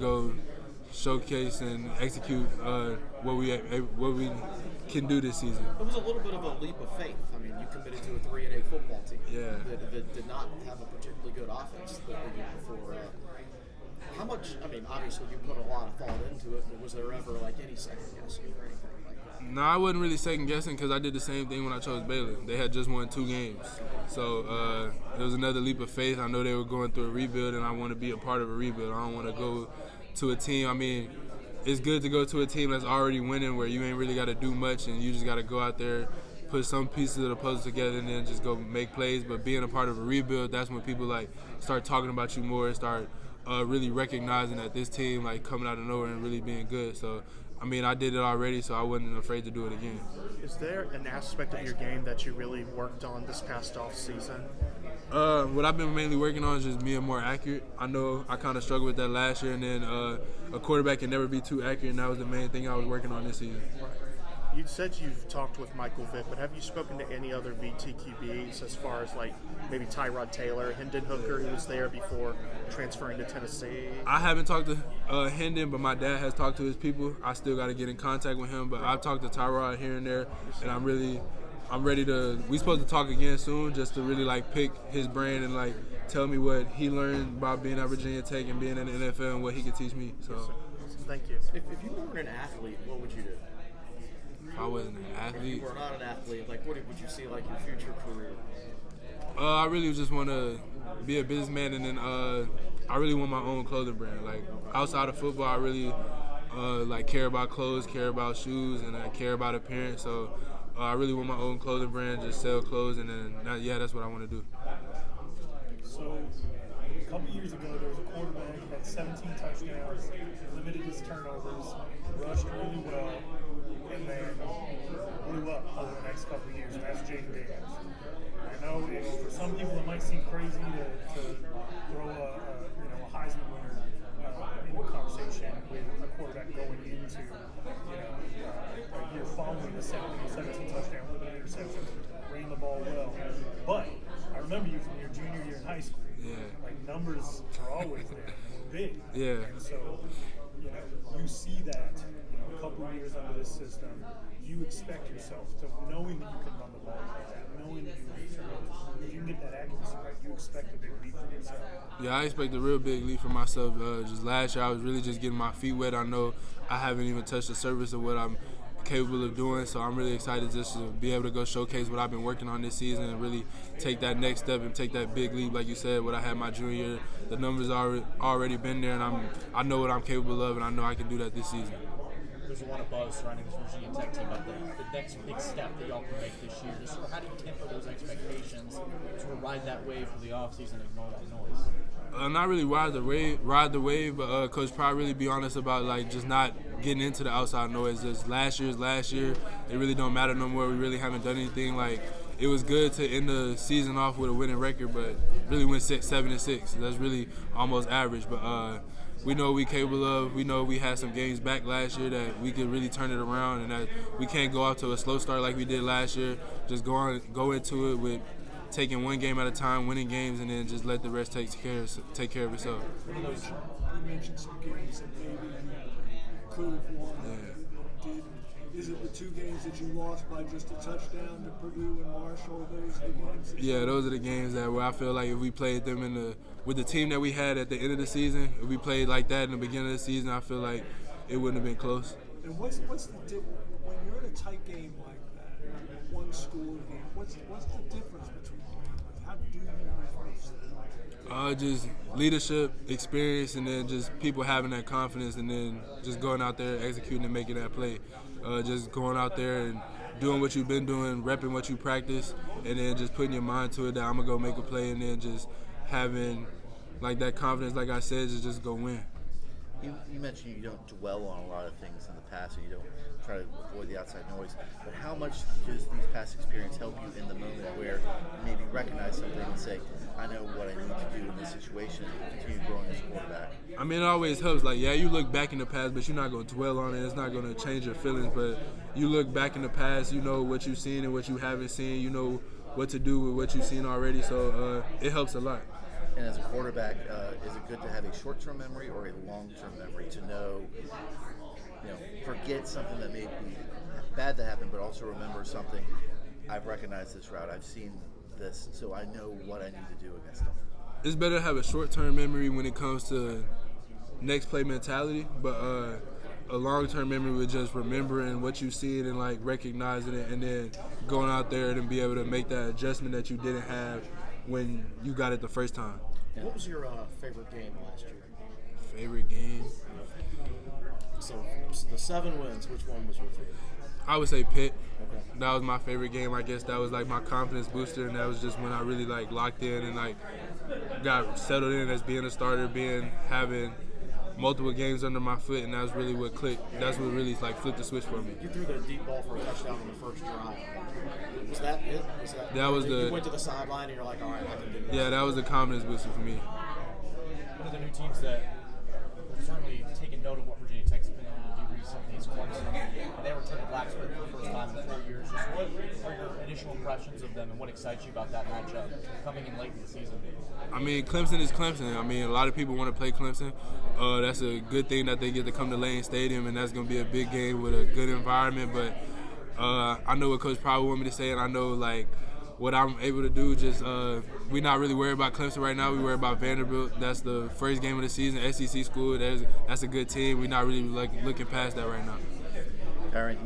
go showcase and execute what we can do this season. It was a little bit of a leap of faith. I mean, you committed to a 3-8 football team that did not have a particularly good offense the year before. How much? I mean, obviously you put a lot of thought into it, but was there ever like any second guessing or anything like that? No, I wasn't really second guessing because I did the same thing when I chose Baylor. They had just won 2 games, so it was another leap of faith. I know they were going through a rebuild, and I want to be a part of a rebuild. I don't want to go to a team. I mean, it's good to go to a team that's already winning, where you ain't really got to do much, and you just got to go out there, put some pieces of the puzzle together, and then just go make plays. But being a part of a rebuild, that's when people like start talking about you more, start really recognizing that this team like coming out of nowhere and really being good. So, I mean, I did it already, so I wasn't afraid to do it again. Is there an aspect of your game that you really worked on this past off season? What I've been mainly working on is just being more accurate. I know I kind of struggled with that last year, and then a quarterback can never be too accurate, and that was the main thing I was working on this season. You said you've talked with Michael Vick, but have you spoken to any other VTQBs as far as like maybe Tyrod Taylor, Hendon Hooker, who was there before transferring to Tennessee? I haven't talked to Hendon, but my dad has talked to his people. I still got to get in contact with him, but I've talked to Tyrod here and there, and I'm ready to. We supposed to talk again soon, just to really like pick his brain and like tell me what he learned about being at Virginia Tech and being in the NFL and what he could teach me. So, thank you. If you weren't an athlete, what would you do? If I wasn't an athlete. If you were not an athlete, like what would you see like your future career? I really just want to be a businessman, and then I really want my own clothing brand. Like outside of football, I really like care about clothes, care about shoes, and I care about appearance. So I really want my own clothing brand, just sell clothes, and then that's what I want to do. So a couple years ago, there was a quarterback who had 17 touchdowns, limited his turnovers, rushed really well, and then blew up over the next couple of years, and that's Jaden Daniels. I know for some people it might seem crazy to throw a Heisman winner into a conversation with a quarterback going into a year following the 17 touchdown, limited interceptions, ran the ball well. But I remember you from your junior year in high school. Yeah. Like numbers are always there, big. Yeah. And so, you see that, a couple of years under this system, you expect yourself to, knowing that you can run the ball like that, knowing that you can return it, if you can get that accuracy right, you expect a big leap for yourself. Yeah, I expect a real big leap for myself. Just last year, I was really just getting my feet wet. I know I haven't even touched the surface of what I'm capable of doing, so I'm really excited just to be able to go showcase what I've been working on this season and really take that next step and take that big leap. Like you said, what I had my junior year, the numbers are already been there, and I know what I'm capable of, and I know I can do that this season. There's a lot of buzz surrounding this Virginia Tech team about the next big step that y'all can make this year. Just sort of how do you temper those expectations, sort of ride that wave for the offseason and ignore that noise? Not really ride the wave, but Coach Pride really be honest about like just not getting into the outside noise. Just last year. It really don't matter no more. We really haven't done anything. Like it was good to end the season off with a winning record, but really went 7-6. That's really almost average. But we know what we're capable of. We know we had some games back last year that we could really turn it around, and that we can't go out to a slow start like we did last year. Just go into it with taking one game at a time, winning games, and then just let the rest take care of itself. You mentioned some games that maybe you could have won and didn't. Is it the 2 games that you lost by just a touchdown to Purdue and Marshall? Those are the games? Yeah, those are the games where I feel like if we played them with the team that we had at the end of the season, if we played like that in the beginning of the season, I feel like it wouldn't have been close. And what's the difference when you're in a tight game like that, one score game? What's the difference between them? How do you reverse that? Just leadership, experience, and then just people having that confidence, and then just going out there, executing and making that play. Just going out there and doing what you've been doing, repping what you practice, and then just putting your mind to it that I'm going to go make a play, and then just having like that confidence, like I said, just go win. You mentioned you don't dwell on a lot of things in the past, or you don't try to avoid the outside noise. But how much does these past experience help you in the moment where you maybe recognize something and say, I know what I need to do in this situation to continue growing as a quarterback? I mean, it always helps. Like, yeah, you look back in the past, but you're not going to dwell on it. It's not going to change your feelings. But you look back in the past, you know what you've seen and what you haven't seen. You know what to do with what you've seen already. So it helps a lot. And as a quarterback, is it good to have a short-term memory or a long-term memory to know, forget something that may be bad that happened, but also remember something? I've recognized this route. I've seen this, so I know what I need to do against them. It's better to have a short-term memory when it comes to next play mentality, but a long-term memory with just remembering what you see and like recognizing it, and then going out there and be able to make that adjustment that you didn't have when you got it the first time. What was your favorite game last year? Favorite game? So the 7 wins, which one was your favorite? I would say Pitt. Okay. That was my favorite game. I guess that was like my confidence booster, and that was just when I really like locked in and like got settled in as being a starter, having multiple games under my foot, and that's really what clicked. That's what really like flipped the switch for me. You threw the deep ball for a touchdown in the first drive. Was that it? That was you went to the sideline and you're like, all right, I can do this. Yeah, that was the confidence booster for me. One of the new teams that have certainly taken note of what Virginia Tech's been able to do recently is Clemson, and they returned to Blacksburg for the first time in 4 years. Just what are your initial impressions of them, and what excites you about that matchup coming in late in the season? I mean, Clemson is Clemson. I mean, a lot of people want to play Clemson. That's a good thing that they get to come to Lane Stadium, and that's going to be a big game with a good environment. But I know what Coach probably want me to say, and I know like what I'm able to do. Just we're not really worried about Clemson right now. We worry about Vanderbilt. That's the first game of the season, SEC school. That's a good team. We're not really like looking past that right now. Kyron,